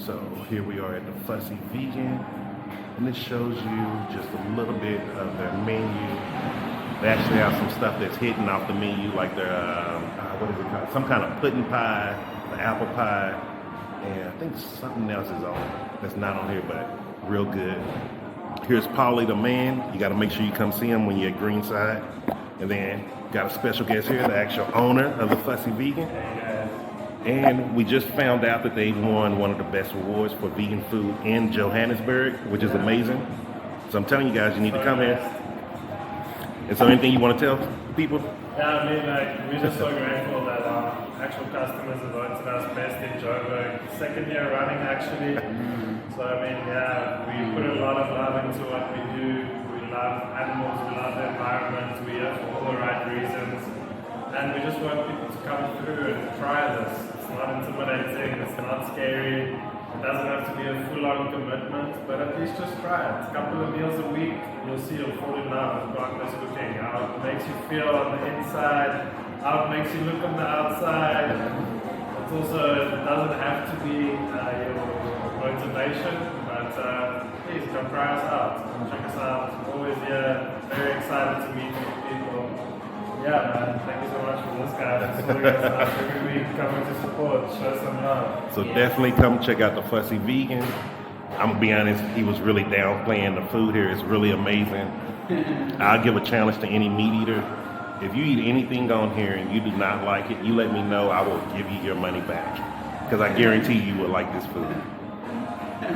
So here we are at the Fussy Vegan, and this shows you just a little bit of their menu. They actually have some stuff that's hidden off the menu, like their, what is it called? Some kind of pudding pie, the apple pie, and I think something else is on that's not on here, but real good. Here's Paulie the man. You got to make sure you come see him when you're at Greenside. And then got a special guest here, the actual owner of the Fussy Vegan. And we just found out that they won one of the best awards for vegan food in Johannesburg, which is amazing. So I'm telling you guys, you need to come here. And so anything you want to tell people? Yeah, I mean, we're just so grateful that our actual customers have voted us best in Joburg. Second year running, actually. So, I mean, yeah, we put a lot of love into what we do. We love animals, we love the environment, we have all the right reasons. And we just want people to come through and try this. It's not intimidating, it's not scary. It doesn't have to be a full-on commitment, but at least just try it. A couple of meals a week, you'll see you'll fall in love with plant-based cooking. How it makes you feel on the inside, how it makes you look on the outside. It's also, it doesn't have to be your motivation, but please come try us out. Come check us out. We're always here, very excited to meet new people. Yeah, man, thank you so much for this, guys. Sorting us out every week, coming to support, show some love. So definitely come check out the Fussy Vegan. I'm gonna be honest, he was really downplaying the food here. It's really amazing. I'll give a challenge to any meat eater. If you eat anything on here and you do not like it, you let me know. I will give you your money back because I guarantee you will like this food.